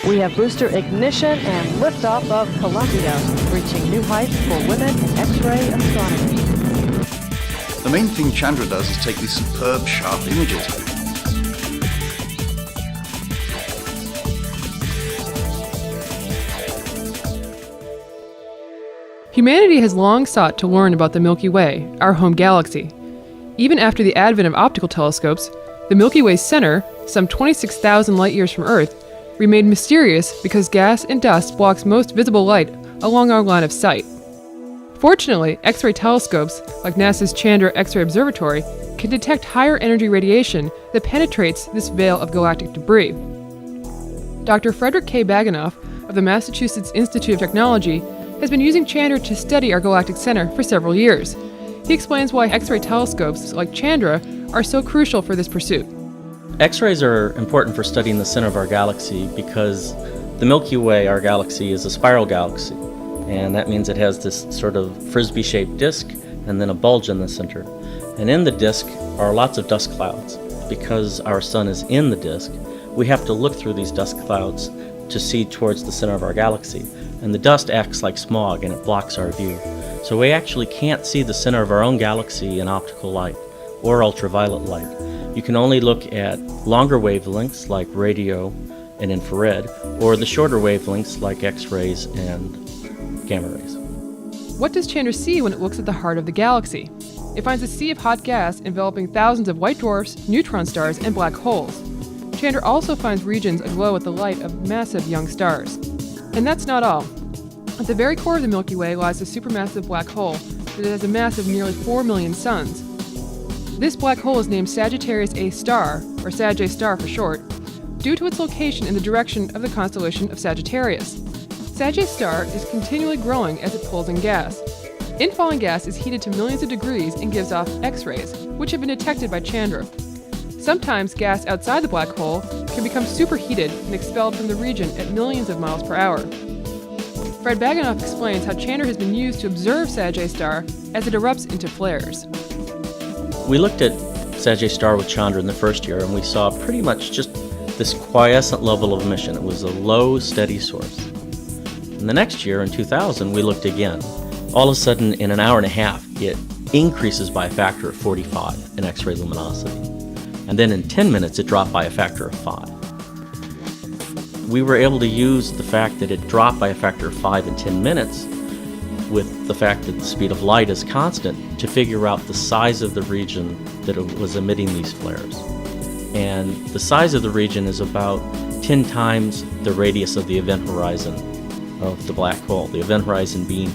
We have booster ignition and liftoff of Columbia, reaching new heights for women in X-ray astronomy. The main thing Chandra does is take these superb, sharp images. Humanity has long sought to learn about the Milky Way, our home galaxy. Even after the advent of optical telescopes, the Milky Way's center, some 26,000 light-years from Earth, remained mysterious because gas and dust blocks most visible light along our line of sight. Fortunately, X-ray telescopes, like NASA's Chandra X-ray Observatory, can detect higher energy radiation that penetrates this veil of galactic debris. Dr. Frederick K. Baganoff of the Massachusetts Institute of Technology has been using Chandra to study our galactic center for several years. He explains why X-ray telescopes like Chandra are so crucial for this pursuit. X-rays are important for studying the center of our galaxy because the Milky Way, our galaxy, is a spiral galaxy. And that means it has this sort of frisbee-shaped disk and then a bulge in the center. And in the disk are lots of dust clouds. Because our sun is in the disk, we have to look through these dust clouds to see towards the center of our galaxy. And the dust acts like smog and it blocks our view. So we actually can't see the center of our own galaxy in optical light or ultraviolet light. You can only look at longer wavelengths like radio and infrared, or the shorter wavelengths like X-rays and gamma rays. What does Chandra see when it looks at the heart of the galaxy? It finds a sea of hot gas enveloping thousands of white dwarfs, neutron stars, and black holes. Chandra also finds regions aglow with the light of massive young stars. And that's not all. At the very core of the Milky Way lies a supermassive black hole that has a mass of nearly 4 million suns. This black hole is named Sagittarius A star, or Sag star for short, due to its location in the direction of the constellation of Sagittarius. Sag star is continually growing as it pulls in gas. Infalling gas is heated to millions of degrees and gives off X-rays, which have been detected by Chandra. Sometimes gas outside the black hole can become superheated and expelled from the region at millions of miles per hour. Fred Baganoff explains how Chandra has been used to observe Sag star as it erupts into flares. We looked at Sag star with Chandra in the first year, and we saw pretty much just this quiescent level of emission. It was a low, steady source. In the next year, in 2000, we looked again. All of a sudden, in an hour and a half, it increases by a factor of 45 in X-ray luminosity. And then in 10 minutes, it dropped by a factor of 5. We were able to use the fact that it dropped by a factor of 5 in 10 minutes with the fact that the speed of light is constant to figure out the size of the region that it was emitting these flares. And the size of the region is about 10 times the radius of the event horizon of the black hole, the event horizon being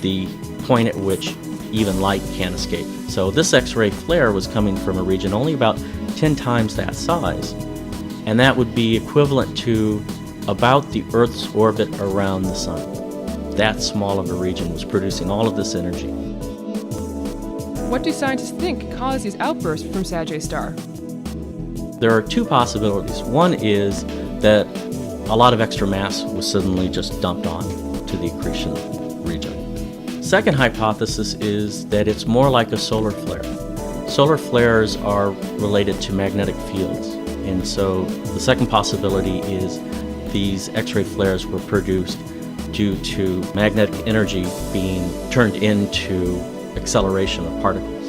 the point at which even light can't escape. So this X-ray flare was coming from a region only about 10 times that size, and that would be equivalent to about the Earth's orbit around the Sun. That small of a region was producing all of this energy. What do scientists think caused these outbursts from Sag star? There are two possibilities. One is that a lot of extra mass was suddenly just dumped on to the accretion region. Second hypothesis is that it's more like a solar flare. Solar flares are related to magnetic fields, and so the second possibility is these X-ray flares were produced due to magnetic energy being turned into acceleration of particles.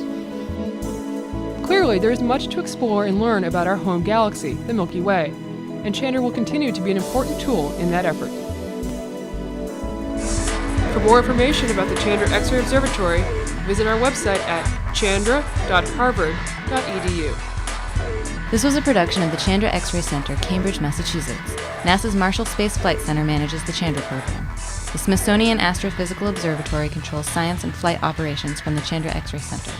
Clearly, there is much to explore and learn about our home galaxy, the Milky Way, and Chandra will continue to be an important tool in that effort. For more information about the Chandra X-ray Observatory, visit our website at chandra.harvard.edu. This was a production of the Chandra X-ray Center, Cambridge, Massachusetts. NASA's Marshall Space Flight Center manages the Chandra program. The Smithsonian Astrophysical Observatory controls science and flight operations from the Chandra X-ray Center.